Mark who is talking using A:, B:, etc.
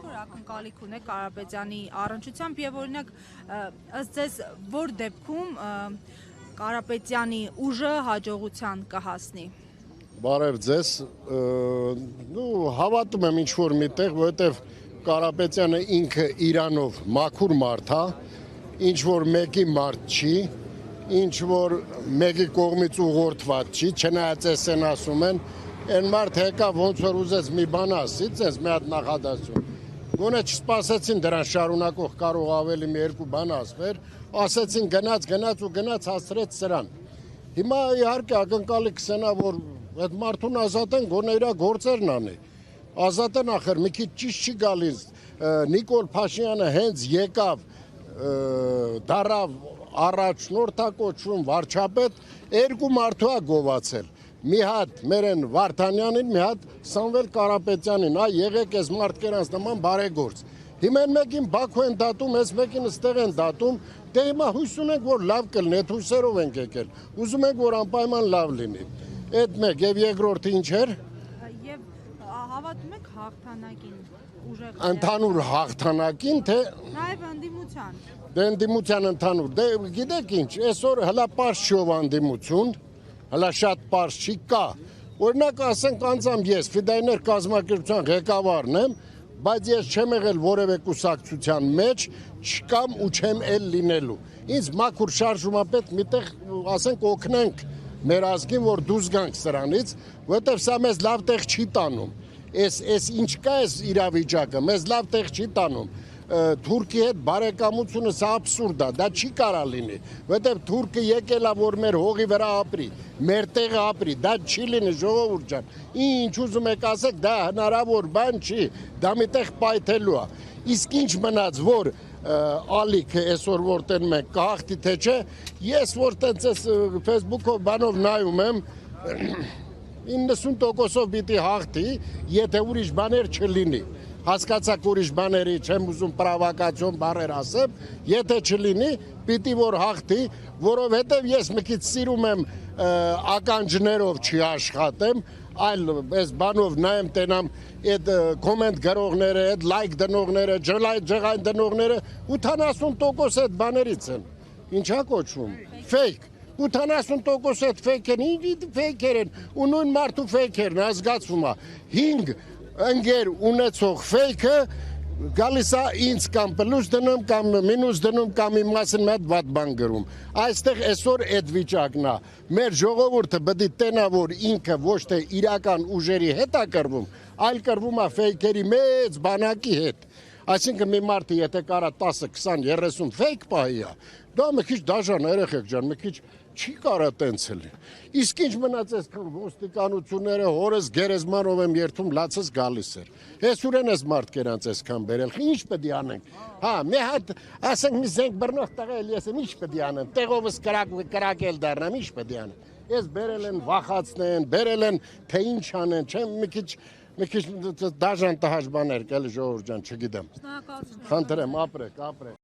A: որ ակնկալիք ունեք Կարապետյանի առնչությամբ եւ օրինակ ըստ ձեզ որ դեպքում Կարապետյանի ուժը հաջողության կհասնի։
B: Բարև ձեզ, հավատում եմ ինչ-որ միտեղ, որովհետև Կարապետյանը ինքը իրանով մաքուր մարդ է, ինչ-որ մեկի մարդ չի, ինչ-որ մեկի կողմից ուղղորդված չի, չնայած էսեն ասում են, այն մարդ հեկա ոնց որ ուզեց մի բան ասի, ձեզ մի հատ նախադասություն, գոնե չսպասեցին դրան շարունակող կարող ավելի մի երկու բան ասվեր, ասեցին գնաց հասցրեց սրան։ Հիմա իհարկե ակնկալիք կսենա, որ այդ մարդուն ազատեն, գոնե իր գործերն անի։ Ազատեն ախր, մի քիչ ճիշտ չի գալիս, Նիկոլ Փաշինյանը հենց եկավ, դարավ առաջնորդակոչվում վարչապետ, երկու մարդու է գովացել։ Մի հատ մերեն Վարդանյանին, մի հատ Սամվել Կարապետյանին, եղեք ես մարդկերանց նման բարեգործ։ Հիմա են մեկին Բաքու են դատում, այս մեկին ստեղ են դատում, դե հիմա հույս ունենք, որ լավ կլինի, այդ հույսերով ենք եկել, ուզում ենք, որ անպայման լավ լինի։ Այդ մեկ եւ երկրորդը ինչ էր։
A: Եվ հավատում եք հաղթանակին ուժեղ։
B: Ընդհանուր հաղթանակին, թե
A: Նաեւ ընդդիմության։
B: Դե ընդդիմության ընդհանուր։ Դե գիտեք ինչ, այսօր հլա պարզ չի ով ընդդիմություն, հլա շատ պարզ չի կա։ Օրինակ ասենք անձամբ ես Ֆիդայներ կազմակերպության ղեկավարն եմ, բայց ես չեմ եղել որևէ կուսակցության մեջ, չկամ ու չեմ էլ լինելու։ Ինձ մաքուր շարժումա պետք միտեղ ասենք օգնենք մեր ազգին, որ դուրս գանք սրանից, որովհետև սա մեզ լավ տեղ չի տանում։ Այս ինչ կա այս իրավիճակը, մեզ լավ տեղ չի տանում։ Թուրքի հետ բարեկամությունը սա աբսուրդ է, դա չի կարա լինի, որովհետև թուրքը եկել է, որ մեր հողի վրա ապրի, մեր տեղը ապրի, դա չի լինի, ժողովուրդ ջան։ Ինչ ուզում եք ասեք, դա հնարավոր բան չի, դա միտեղ պայթելու է։ Իսկ ինչ մնաց, որ ալիքը այսօր որ տենում ենք կհաղթի թե չէ, ես որ տենց ես Facebook-ով բանով նայում եմ 90%-ով պիտի հաղթի, եթե ուրիշ բաներ չլինի։ Հասկացակ ուրիշ բաների չեմ ուզում պրովոկացիոն բառեր ասեմ, եթե չլինի, պիտի որ հաղթի, որովհետև ես մի քիչ սիրում եմ ականջներով չի աշխատեմ, այլ այս բանով նայեմ տենամ այդ կոմենտ գրողները, այդ լայք դնողները, ջղայն դնողները 80% այդ բաներից են։ Ինչա կոչվում։ Ֆեյք։ 80% այդ ֆեյքեր, ինչ ֆեյքեր են, ու նույն մարդու ֆեյքերն ազգացվում է։ 5 ընկեր ունեցող ֆեյքը գալիս է ինձ կամ պլյուս դնում, կամ մինուս դնում, կամ իմ մասին մի հատ վատ բան գրում։ Այստեղ այսօր այդ վիճակն է։ Մեր ժողովուրդը պետք է տենա, որ ինքը ոչ թե իրական ուժերի հետ է կռվում, այլ կռվում է ֆեյքերի մեծ բանակի հետ։ Այսինքն մի մարդը եթե կարա 10, 20, 30 ֆեյք պահի է, դա մի քիչ դաժան երեխեք ջան, մի քիչ չի կարա տենց էլի։ Իսկ ինչ մնաց այսքան ոստիկանությունները հորս գերեզմանով եմ երթում լացս գալիս էր։ Այսուրեն ես մարդկերանց այսքան բերել, ինչ պետք է անենք։ Հա, մի հատ ասենք մի զենք բռնող տղա էլ ես եմ, ինչ պետք է անեմ։ Տեղովս կրակել դառնամ, ինչ պետք է անեմ։ Ես բերել են վախացնեն, բերել են թե ինչ անեն, չեմ մի քիչ դաժան տհաճ բաներ կել ժողովուրդ ջան, չգիտեմ։
A: Շնորհակալություն։
B: Խնդրեմ, ապրեք։